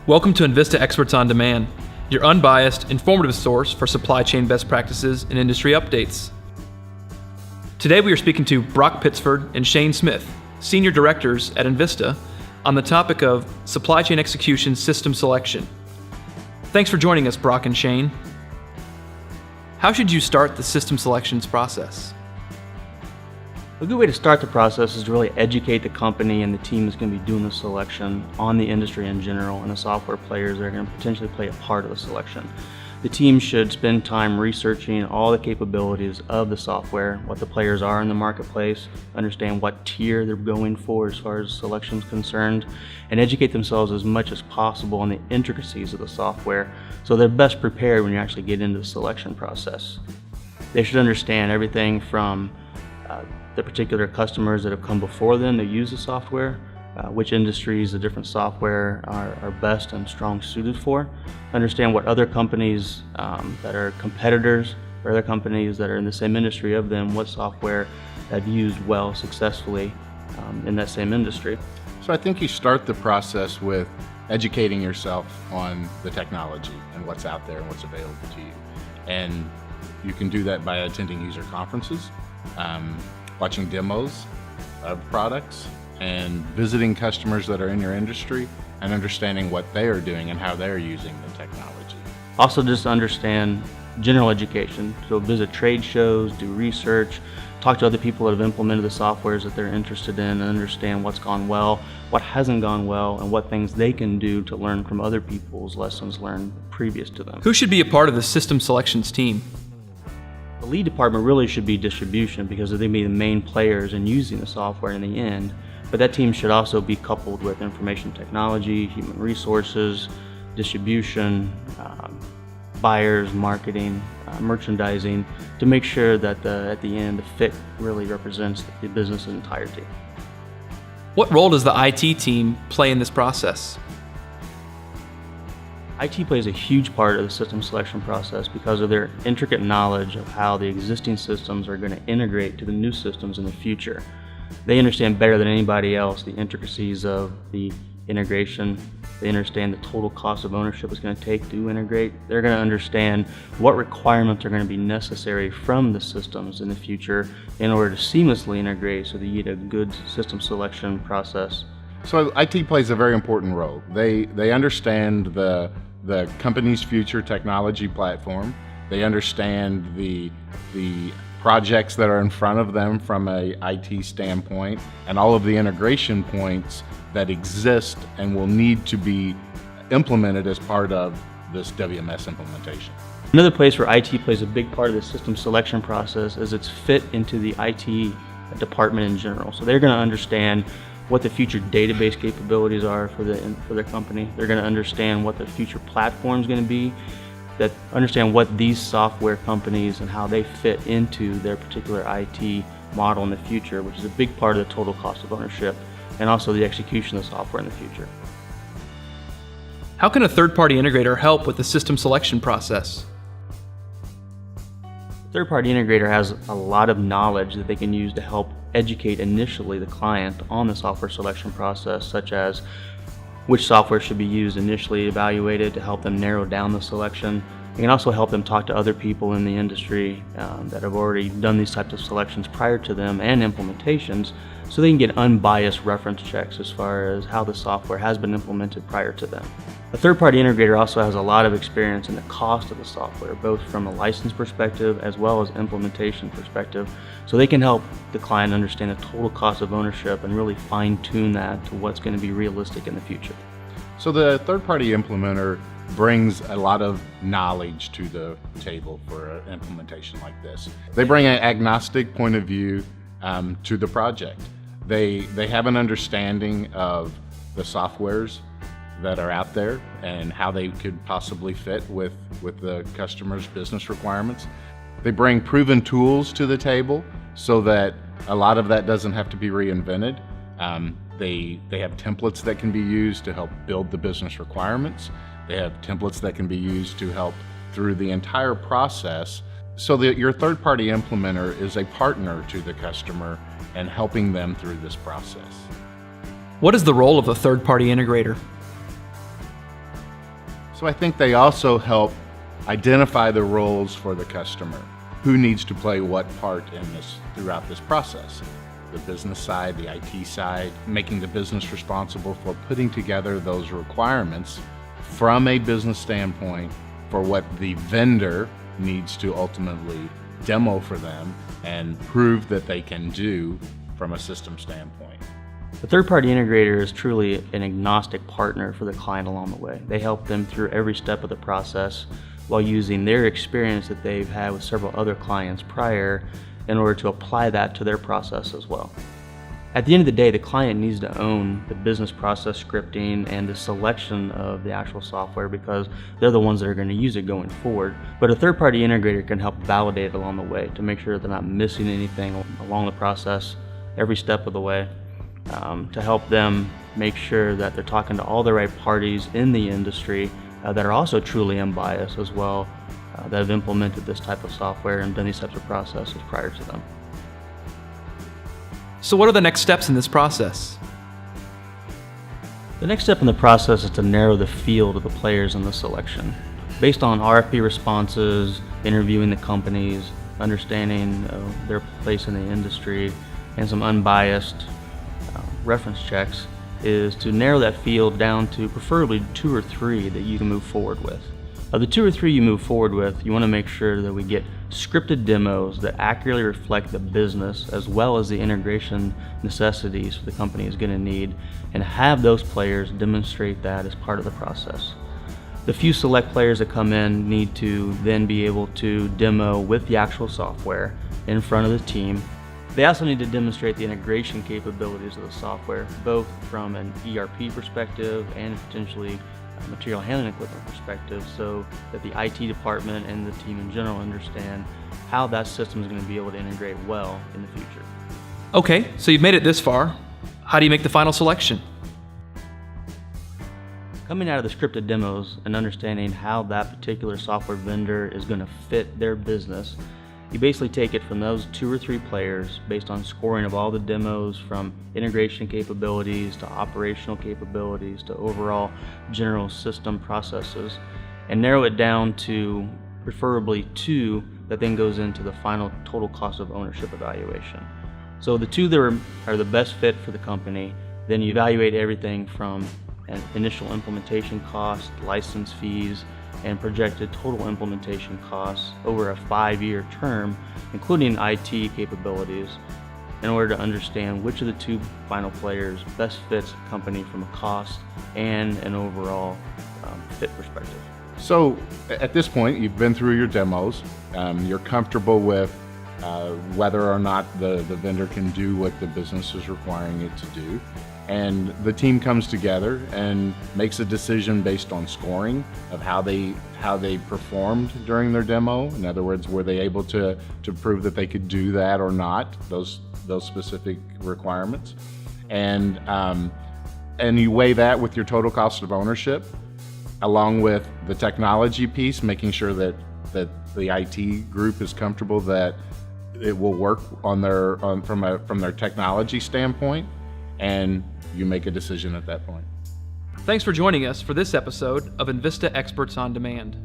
Welcome to enVista Experts on Demand, your unbiased, informative source for supply chain best practices and industry updates. Today we are speaking to Brock Pittsford and Shane Smith, Senior Directors at enVista, on the topic of supply chain execution system selection. Thanks for joining us, Brock and Shane. How should you start the system selections process? A good way to start the process is to really educate the company and the team that's going to be doing the selection on the industry in general and the software players that are going to potentially play a part of the selection. The team should spend time researching all the capabilities of the software, what the players are in the marketplace, understand what tier they're going for as far as selection is concerned, and educate themselves as much as possible on the intricacies of the software so they're best prepared when you actually get into the selection process. They should understand everything from the particular customers that have come before them that use the software, which industries the different software are best and strong suited for, understand what other companies that are competitors or other companies that are in the same industry of them, what software have used well successfully in that same industry. So I think you start the process with educating yourself on the technology and what's out there and what's available to you. And you can do that by attending user conferences, watching demos of products, and visiting customers that are in your industry and understanding what they are doing and how they're using the technology. Also, just understand general education. So visit trade shows, do research, talk to other people that have implemented the softwares that they're interested in, and understand what's gone well, what hasn't gone well, and what things they can do to learn from other people's lessons learned previous to them. Who should be a part of the system selections team? The lead department really should be distribution because they be the main players in using the software in the end. But that team should also be coupled with information technology, human resources, distribution, buyers, marketing, merchandising, to make sure that at the end the fit really represents the business entirety. What role does the IT team play in this process? IT plays a huge part of the system selection process because of their intricate knowledge of how the existing systems are going to integrate to the new systems in the future. They understand better than anybody else the intricacies of the integration. They understand the total cost of ownership it's going to take to integrate. They're going to understand what requirements are going to be necessary from the systems in the future in order to seamlessly integrate so that you get a good system selection process. So IT plays a very important role. They understand the company's future technology platform. They understand the projects that are in front of them from a IT standpoint and all of the integration points that exist and will need to be implemented as part of this WMS implementation. Another place where IT plays a big part of the system selection process is its fit into the IT department in general. So they're going to understand what the future database capabilities are for their company. They're going to understand what the future platform is going to be, that understand what these software companies and how they fit into their particular IT model in the future, which is a big part of the total cost of ownership and also the execution of the software in the future. How can a third-party integrator help with the system selection process? Third-party integrator has a lot of knowledge that they can use to help educate initially the client on the software selection process, such as which software should be used initially evaluated to help them narrow down the selection. It can also help them talk to other people in the industry that have already done these types of selections prior to them and implementations, so they can get unbiased reference checks as far as how the software has been implemented prior to them. A third-party integrator also has a lot of experience in the cost of the software, both from a license perspective as well as implementation perspective, so they can help the client understand the total cost of ownership and really fine-tune that to what's going to be realistic in the future. So the third-party implementer brings a lot of knowledge to the table for an implementation like this. They bring an agnostic point of view to the project. They have an understanding of the softwares that are out there and how they could possibly fit with the customer's business requirements. They bring proven tools to the table so that a lot of that doesn't have to be reinvented. They have templates that can be used to help build the business requirements. They have templates that can be used to help through the entire process so that your third-party implementer is a partner to the customer and helping them through this process. What is the role of a third-party integrator? So I think they also help identify the roles for the customer. Who needs to play what part in this throughout this process? The business side, the IT side, making the business responsible for putting together those requirements from a business standpoint for what the vendor needs to ultimately demo for them and prove that they can do from a system standpoint. The third-party integrator is truly an agnostic partner for the client along the way. They help them through every step of the process while using their experience that they've had with several other clients prior in order to apply that to their process as well. At the end of the day, the client needs to own the business process scripting and the selection of the actual software because they're the ones that are going to use it going forward. But a third-party integrator can help validate along the way to make sure that they're not missing anything along the process every step of the way, to help them make sure that they're talking to all the right parties in the industry that are also truly unbiased as well, that have implemented this type of software and done these types of processes prior to them. So what are the next steps in this process? The next step in the process is to narrow the field of the players in the selection. Based on RFP responses, interviewing the companies, understanding their place in the industry, and some unbiased reference checks, is to narrow that field down to preferably 2 or 3 that you can move forward with. Of the 2 or 3 you move forward with, you want to make sure that we get scripted demos that accurately reflect the business as well as the integration necessities the company is going to need, and have those players demonstrate that as part of the process. The few select players that come in need to then be able to demo with the actual software in front of the team. They also need to demonstrate the integration capabilities of the software, both from an ERP perspective and potentially material handling equipment perspective, so that the IT department and the team in general understand how that system is going to be able to integrate well in the future. Okay, so you've made it this far. How do you make the final selection? Coming out of the scripted demos and understanding how that particular software vendor is going to fit their business, you basically take it from those 2 or 3 players based on scoring of all the demos, from integration capabilities to operational capabilities to overall general system processes, and narrow it down to preferably 2 that then goes into the final total cost of ownership evaluation. So the 2 that are the best fit for the company, then you evaluate everything from an initial implementation cost, license fees, and projected total implementation costs over a 5-year term, including IT capabilities, in order to understand which of the 2 final players best fits the company from a cost and an overall fit perspective. So at this point, you've been through your demos. You're comfortable with whether or not the vendor can do what the business is requiring it to do. And the team comes together and makes a decision based on scoring of how they performed during their demo. In other words, were they able to prove that they could do that or not, those specific requirements. And you weigh that with your total cost of ownership, along with the technology piece, making sure that the IT group is comfortable that it will work from their technology standpoint, and you make a decision at that point. Thanks for joining us for this episode of enVista Experts on Demand.